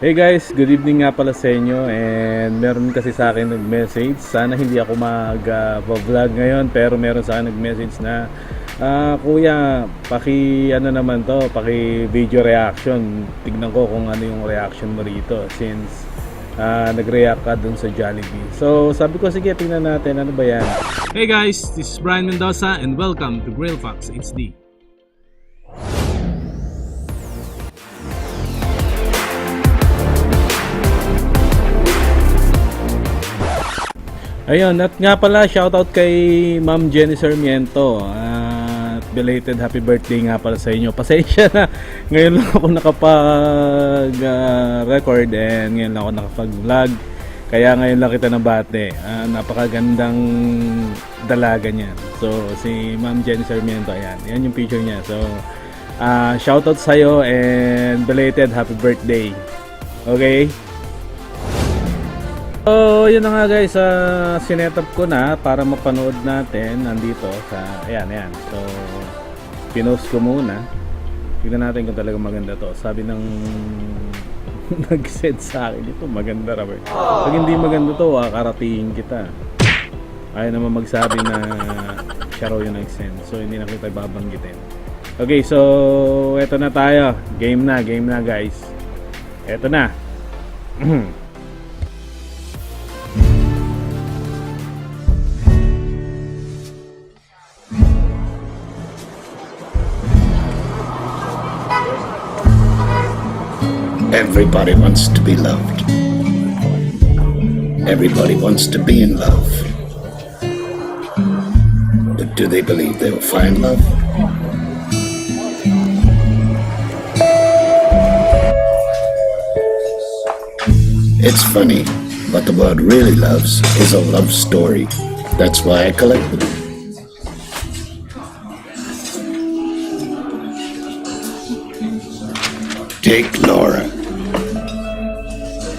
Hey guys, good evening nga pala sa inyo, and meron kasi sa akin nag-message. Sana hindi ako mag-vlog ngayon, pero meron sa akin nag-message na kuya, paki naman to, paki video reaction. Tignan ko kung ano yung reaction mo rito since nag-react ka dun sa Jollibee. So sabi ko, sige, tingnan natin ano ba yan. Hey guys, this is Brian Mendoza and welcome to Grail Fox HD. Ayun, at nga pala, shoutout kay Ma'am Jenny Sarmiento. Belated happy birthday nga pala sa inyo. Pasensya na, ngayon lang ako nakapag-record and ngayon lang ako nakapag-vlog. Kaya ngayon lang kita nabate. Napakagandang dalaga niya. So, si Ma'am Jenny Sarmiento, ayan. Yan yung picture niya. So, shoutout sa'yo and belated happy birthday. Okay? So, yun na nga guys, sinetup ko na para mapanood natin nandito sa, ayan. So, pinost ko muna. Tignan natin kung talaga maganda to. Sabi ng nag-send sa akin ito, maganda raw. Pag hindi maganda to, karatingin kita. Ayaw naman magsabi na siya raw yung nag-send. So, hindi na kita babanggitin. Okay, so, eto na tayo. Game na guys. Eto na. Everybody wants to be loved. Everybody wants to be in love. But do they believe they'll find love? It's funny, what the world really loves is a love story. That's why I collect them. Take Laura.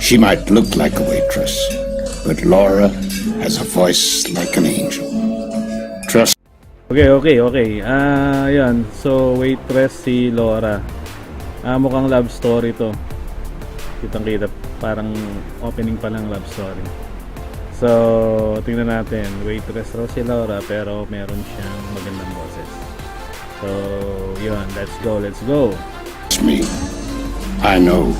She might look like a waitress, but Laura has a voice like an angel. Trust. Okay. Ayan. So, waitress si Laura. Mukhang love story to. Kitang-kita. Parang opening pa lang love story. So, tingnan natin. Waitress raw si Laura, pero meron siyang magandang boses. So, yun. Let's go. It's me. I know.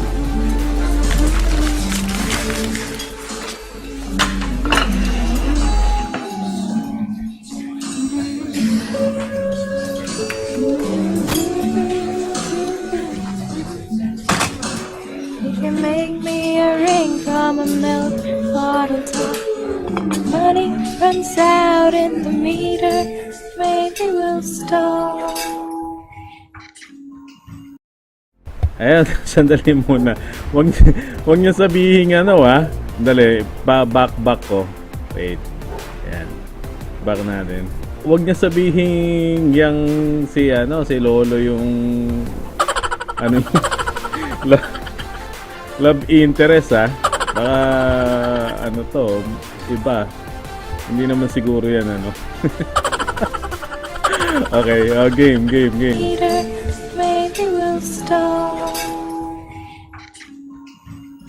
You can make me a ring from a milk bottle top. Money runs out in the meter, maybe we'll stop. Ayan, sandali muna. Wag niyo sabihin Dali, back ko. Wait. Ayan. Back natin. Wag niyo sabihin si Lolo yung love interest Baka iba. Hindi naman siguro yan Okay, game. Maybe we'll stop.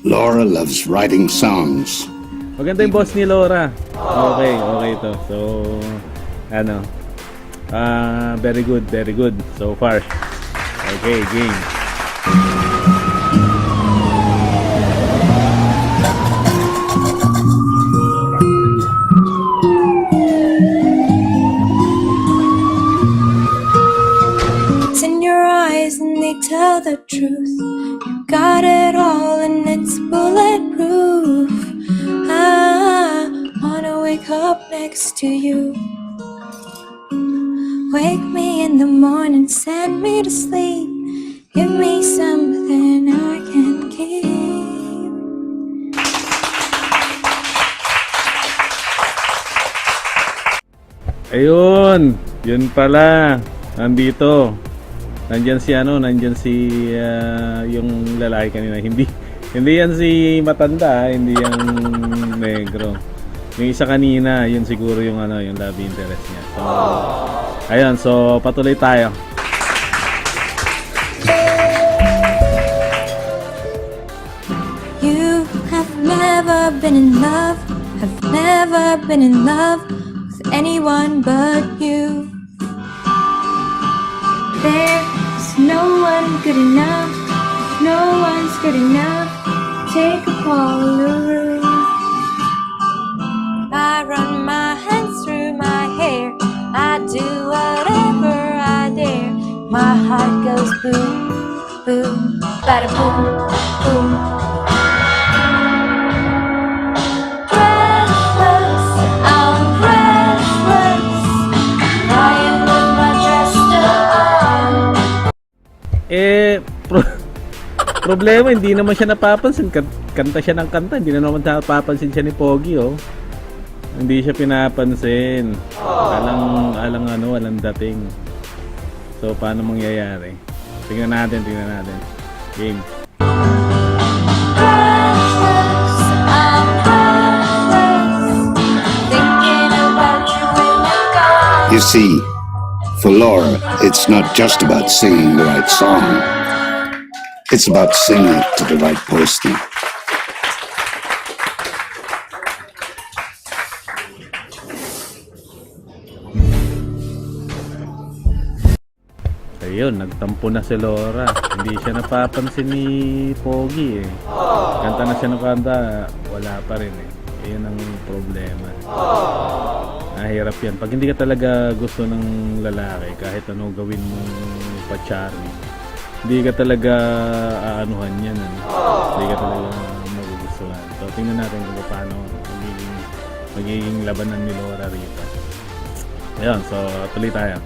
Laura loves writing songs. Maganda yung boss ni Laura. Okay to. So, very good so far. Okay, game. It's in your eyes and they tell the truth. You got it all and it's bulletproof. I wanna wake up next to you. Wake me in the morning, send me to sleep. Give me something I can keep. Ayun, yun pala. Nandito. Nandyan si yung lalaki kanina. Hindi yan si matanda, hindi yan negro. Yung isa kanina, yun siguro yung yung love interest niya. So, ayun, so patuloy tayo. never been in love, have never been in love with anyone but you. There's no one good enough, no one's good enough. Take a Polaroid. I run my hands through my hair, I do whatever I dare. My heart goes boom, boom, bada boom, boom. Breathless, I'm breathless, lying with my dress on. Problema, hindi naman siya napapansin. Kanta siya ng kanta, hindi na naman napapansin siya ni Pogi, oh. Hindi siya pinapansin. Walang dating. So, paano mangyayari? Tingnan natin. Game. Breathless, I'm breathless, thinking about you when you're gone. You see, for Laura, it's not just about singing the right song. It's about singing it to the right person. Ayun, nagtampo na si Laura. Hindi siya napapansin ni Pogi, eh. Kanta na siya ng kanta, wala pa rin, eh. Iyan ang problema. Nahirap yan. Pag hindi ka talaga gusto ng lalaki, kahit ano gawin mong pa-charming, hindi ka talaga aanuhan yan, ano? Hindi ka talaga magugustuhan. So, tingnan natin kung paano magiging labanan ni Laura rito. Ayun, so tuloy tayo.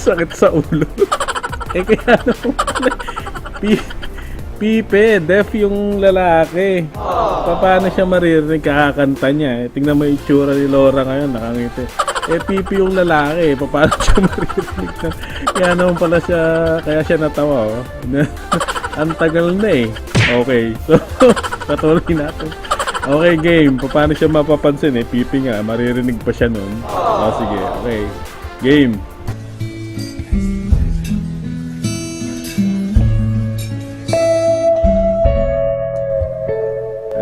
Sakit sa ulo. Kaya Pipe, deaf yung lalaki. Paano siya maririnig kakakanta niya? Tingnan mo yung itsura ni Laura ngayon, nakangiti. Pipe yung lalaki, paano siya maririnig na? Kaya naman pala siya, kaya siya natawa, oh. Ang tagal na, eh. Okay, so patuloy natin. Okay, game. Paano siya mapapansin, eh? Pipe nga, maririnig pa siya nun. Sige, okay. Game.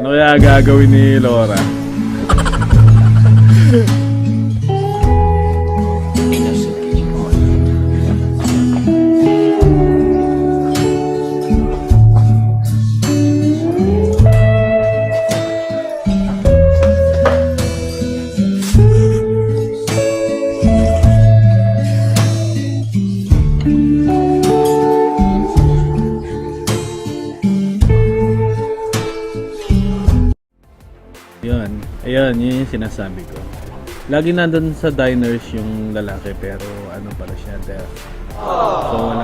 Ano kaya gagawin ni Laura? Ayun, yun yung sinasabi ko. Lagi nandun sa diners yung lalaki, pero ano pala siya, deaf. So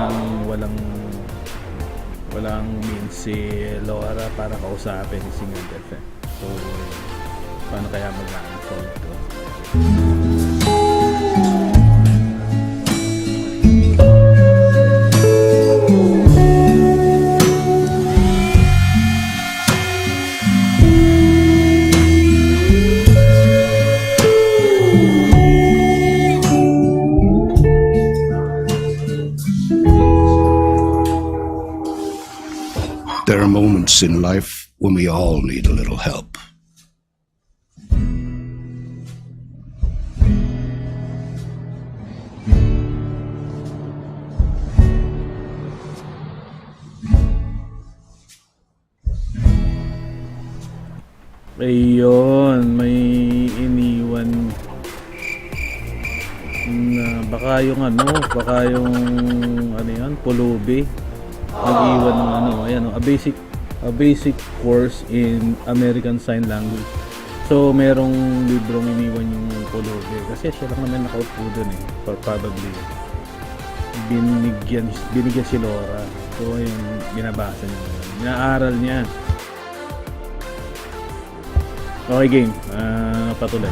walang means si Laura para kausapin si nga deaf, eh. So paano kaya mag-solve to? There are moments in life when we all need a little help. Ayun, may iniwan na baka yung yan, pulubi. Nag-iwan ng ayan, a basic course in American Sign Language. So merong librong iniwan yung pulubi kasi siya lang naman nakaupo doon, eh. Probably binigyan si Laura. So yung binabasa niya, inaaral niya. Okay, game. patuloy.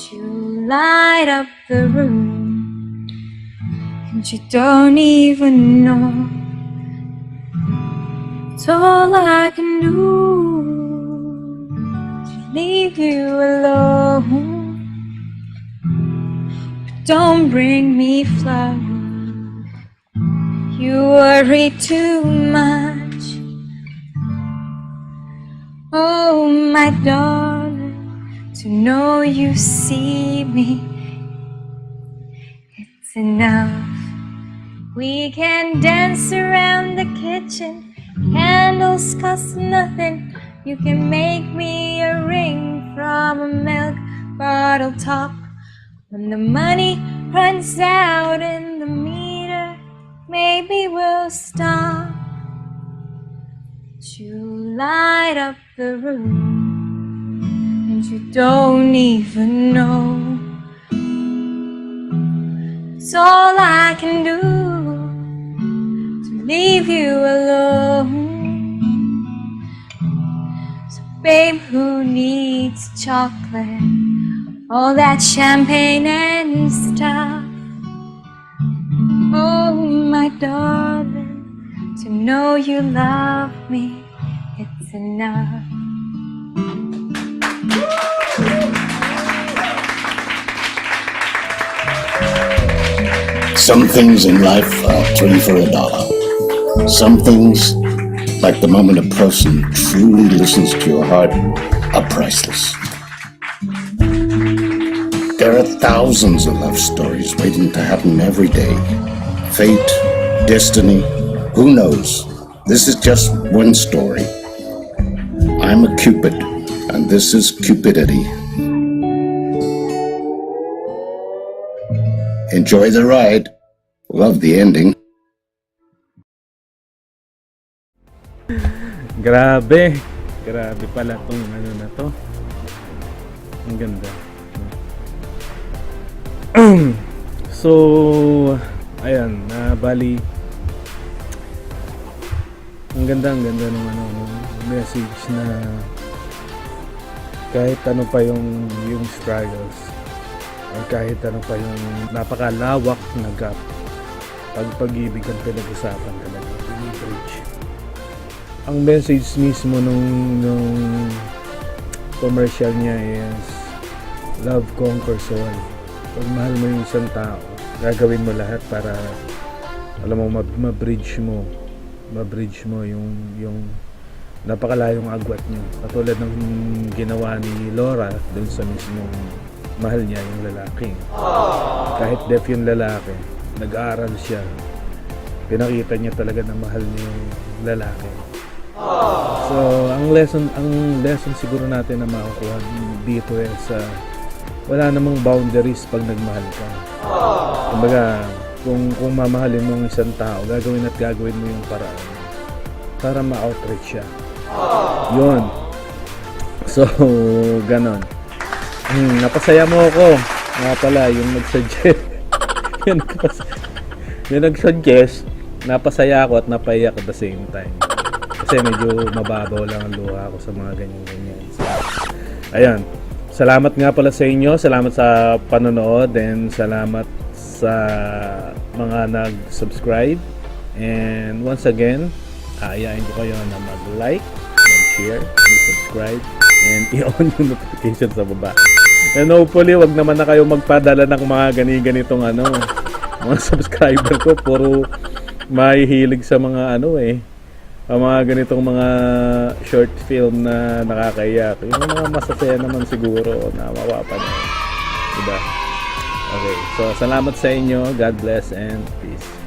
You light up the room, and you don't even know. It's all I can do to leave you alone. But don't bring me flowers, you worry too much. Oh, my darling, to know you see me, it's enough. We can dance around the kitchen, candles cost nothing. You can make me a ring from a milk bottle top. When the money runs out in the meter, maybe we'll stop. You light up the room, and you don't even know. It's all I can do to leave you alone. So babe, who needs chocolate, all that champagne and stuff? Oh, my darling, to know you love me, it's enough. Some things in life are 3 for $1. Some things, like the moment a person truly listens to your heart, are priceless. There are thousands of love stories waiting to happen every day. Fate, destiny, who knows? This is just one story. I'm a Cupid, and this is Cupidity. Enjoy the ride. Love the ending. Grabe. Grabe pala tong ano na to. Ang ganda. So, ayan, bali ang ganda ng ano, message na kahit ano pa yung struggles or kahit ano pa yung napakalawak na gap, pag-ibig ang pinag-usapan talaga, bridge. Ang message mismo nung commercial niya is love conquers all. Pag mahal mo yung isang tao, gagawin mo lahat para alam mo ma-bridge mo yung napakalayong agwat niyo. Katulad ng ginawa ni Laura dun sa mismong mahal niya yung lalaki. Kahit deaf yung lalaki, nag-aaral siya. Pinakita niya talaga na mahal niya yung lalaki. So, ang lesson siguro natin na makukuha dito sa wala namang boundaries pag nagmahal ka. Kumbaga, kung mamahalin mo ang isang tao, gagawin mo yung paraan para ma-outreach siya. Yun. So, ganon. Napasaya mo ako. Nga pala, yung nag-suggest. yung nag-suggest, napasaya ako at napaiyak at the same time. Kasi medyo mababaw lang ang luha ko sa mga ganyan-ganyan. So, ayan. Salamat nga pala sa inyo. Salamat sa panonood and salamat sa mga nag-subscribe. And once again, aayain ko kayo na mag-like, mag-share, i-share, i-subscribe, and i-on yung notification sa baba. And hopefully, wag naman na kayo magpadala ng mga ganitong mga subscriber ko. Puro mahihilig sa mga ang mga ganitong mga short film na nakakaiyak. Yung mga masasaya naman siguro na mapapanood. Diba? Okay, so salamat sa inyo. God bless and peace.